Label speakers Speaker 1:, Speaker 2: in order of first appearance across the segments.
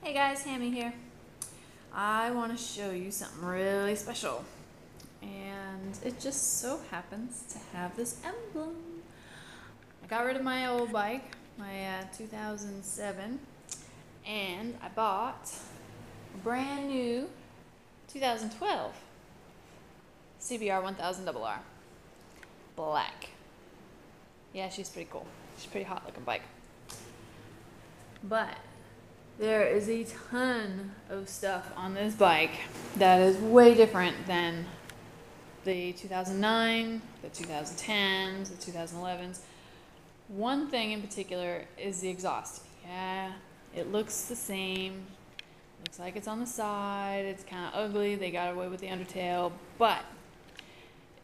Speaker 1: Hey guys, Hammy here. I want to show you something really special. And it just so happens to have this emblem. I got rid of my old bike, my 2007, and I bought a brand new 2012 CBR1000RR. Black. Yeah, she's pretty cool. She's a pretty hot looking bike. But there is a ton of stuff on this bike that is way different than the 2009, the 2010s, the 2011s. One thing in particular is the exhaust. Yeah, it looks the same. Looks like it's on the side. It's kind of ugly. They got away with the undertail, but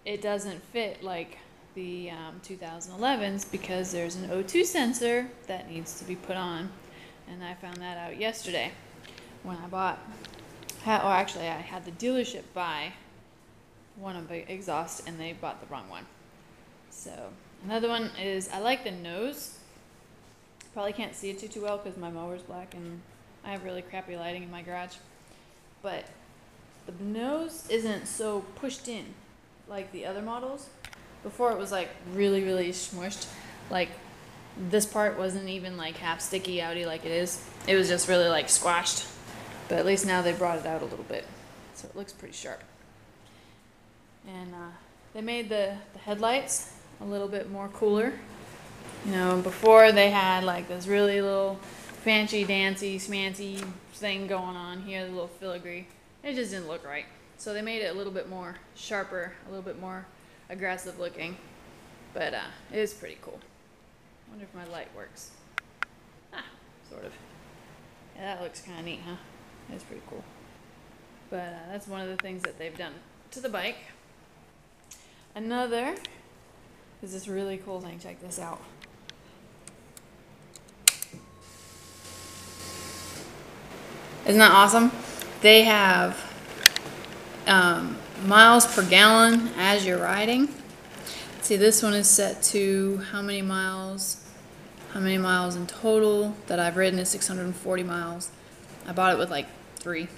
Speaker 1: it doesn't fit like the 2011s because there's an O2 sensor that needs to be put on. And I found that out yesterday when I had the dealership buy one of the exhausts and they bought the wrong one. So another one is, I like the nose. Probably can't see it too well because my mower's black and I have really crappy lighting in my garage. But the nose isn't so pushed in like the other models. Before it was like really smushed. Like this part wasn't even like half sticky outy like it is. It was just really like squashed. But at least now they brought it out a little bit. So it looks pretty sharp. And they made the headlights a little bit more cooler. You know, before they had like this really little fancy dancy smancy thing going on here, the little filigree. It just didn't look right. So they made it a little bit more sharper, a little bit more aggressive looking. But it is pretty cool. I wonder if my light works. Sort of. Yeah, that looks kind of neat, huh? That's pretty cool. But that's one of the things that they've done to the bike. Another is this really cool thing. Check this out. Isn't that awesome? They have miles per gallon as you're riding. See, this one is set to how many miles in total that I've ridden is 640 miles. I bought it with like 3.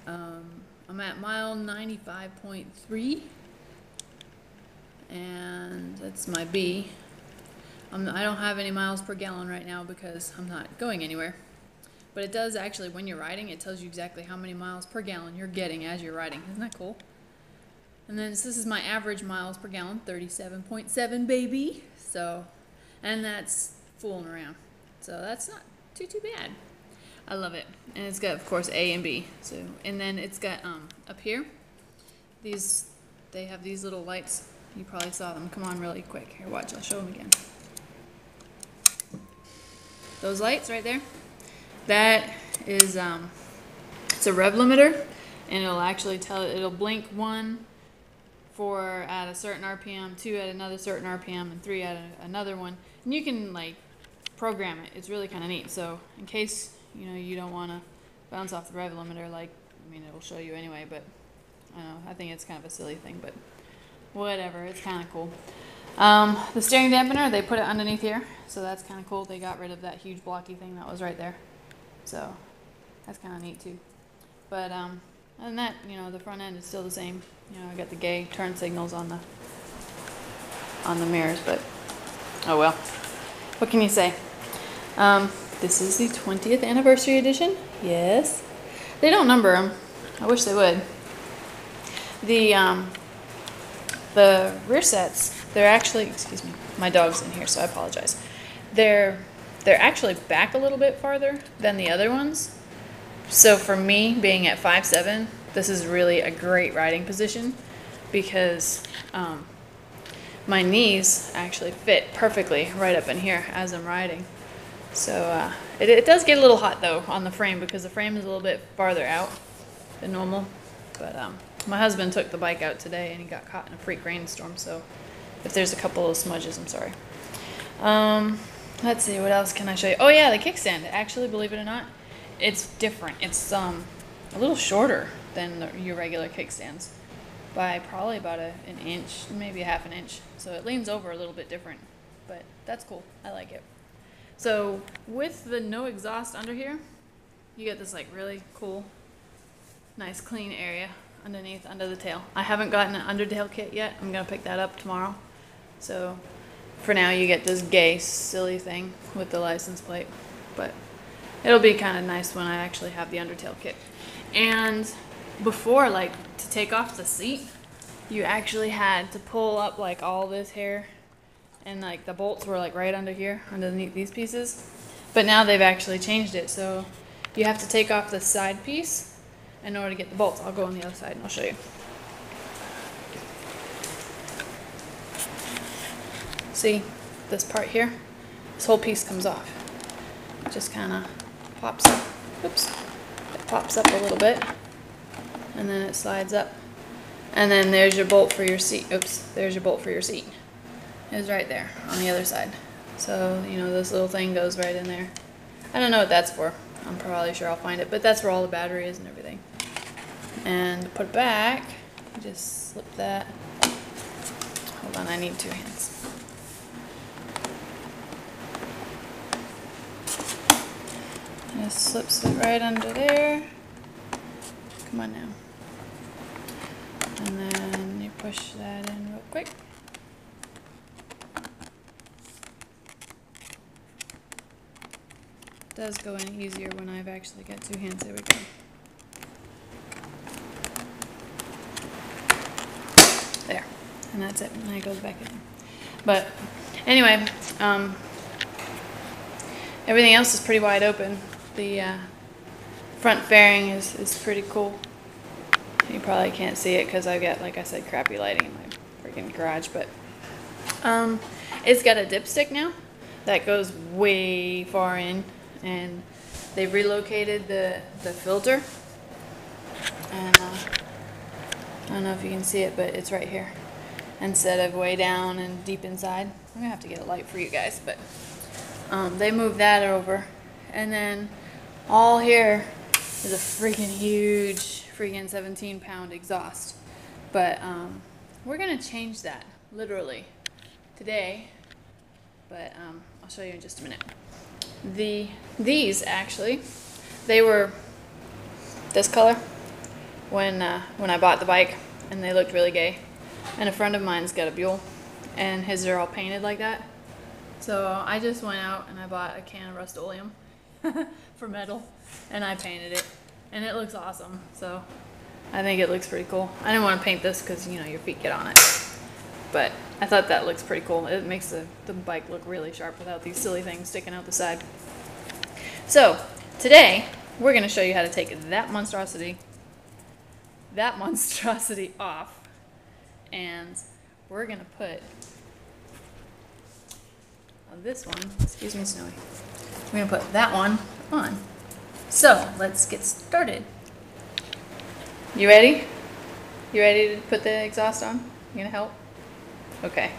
Speaker 1: I'm at mile 95.3 and that's my B. I don't have any miles per gallon right now because I'm not going anywhere. But it does actually, when you're riding, it tells you exactly how many miles per gallon you're getting as you're riding. Isn't that cool? And then this is my average miles per gallon, 37.7 baby. So, and that's fooling around. So that's not too bad. I love it. And it's got, of course, A and B. So, and then it's got up here, they have these little lights. You probably saw them. Come on really quick. Here, watch. I'll show them again. Those lights right there. That is it's a Rev Limiter, and it'll actually it'll blink 1 for at a certain RPM, 2 at another certain RPM, and 3 at another one. And you can like program it. It's really kind of neat. So in case you don't want to bounce off the Rev Limiter, it'll show you anyway. But I don't know. I think it's kind of a silly thing, but whatever. It's kind of cool. The steering dampener, they put it underneath here, so that's kind of cool. They got rid of that huge blocky thing that was right there. So that's kind of neat too. But other than that, the front end is still the same. I got the gay turn signals on the mirrors, but oh well. What can you say? This is the 20th anniversary edition. Yes. They don't number them. I wish they would. The rear sets, they're actually, excuse me, my dog's in here, so I apologize. They're actually back a little bit farther than the other ones. So for me, being at 5'7", this is really a great riding position because my knees actually fit perfectly right up in here as I'm riding. So it does get a little hot though on the frame because the frame is a little bit farther out than normal. But my husband took the bike out today and he got caught in a freak rainstorm. So if there's a couple of smudges, I'm sorry. Let's see, what else can I show you? Oh yeah, the kickstand. Actually, believe it or not, it's different. It's a little shorter than your regular kickstands by probably about an inch, maybe a half an inch. So it leans over a little bit different, but that's cool. I like it. So with the no exhaust under here, you get this like really cool, nice clean area underneath, under the tail. I haven't gotten an undertail kit yet. I'm gonna pick that up tomorrow. So for now you get this gay, silly thing with the license plate, but it'll be kind of nice when I actually have the undertail kit. And before, like, to take off the seat, you actually had to pull up like all this hair, and like the bolts were like right under here, underneath these pieces. But now they've actually changed it, so you have to take off the side piece in order to get the bolts. I'll go on the other side and I'll show you. See this part here? This whole piece comes off. It just kind of pops up. Oops. It pops up a little bit, and then it slides up. And then there's your bolt for your seat. Oops, there's your bolt for your seat. It's right there on the other side. So, you know, this little thing goes right in there. I don't know what that's for. I'm probably sure I'll find it, but that's where all the battery is and everything. And to put it back, you just slip that. Hold on, I need 2 hands. Just slips it right under there. Come on now. And then you push that in real quick. It does go in easier when I've actually got 2 hands. There we go. There. And that's it. And then it goes back in. But anyway, everything else is pretty wide open. The front fairing is pretty cool. You probably can't see it because I've got, like I said, crappy lighting in my freaking garage. But it's got a dipstick now that goes way far in, and they've relocated the filter. And I don't know if you can see it, but it's right here instead of way down and deep inside. I'm gonna have to get a light for you guys, but they moved that over. And then all here is a freaking huge 17-pound exhaust. But we're gonna change that literally today, but I'll show you in just a minute. These actually, they were this color when I bought the bike, and they looked really gay. And a friend of mine's got a Buell, and his are all painted like that. So I just went out and I bought a can of Rust-Oleum for metal, and I painted it, and it looks awesome. So I think it looks pretty cool. I didn't want to paint this because, you know, your feet get on it, but I thought that looks pretty cool. It makes the bike look really sharp without these silly things sticking out the side. So today we're going to show you how to take that monstrosity off, and we're going to put on this one, excuse me, Snowy, we're going to put that one on. So let's get started. You ready? You ready to put the exhaust on? You going to help? Okay.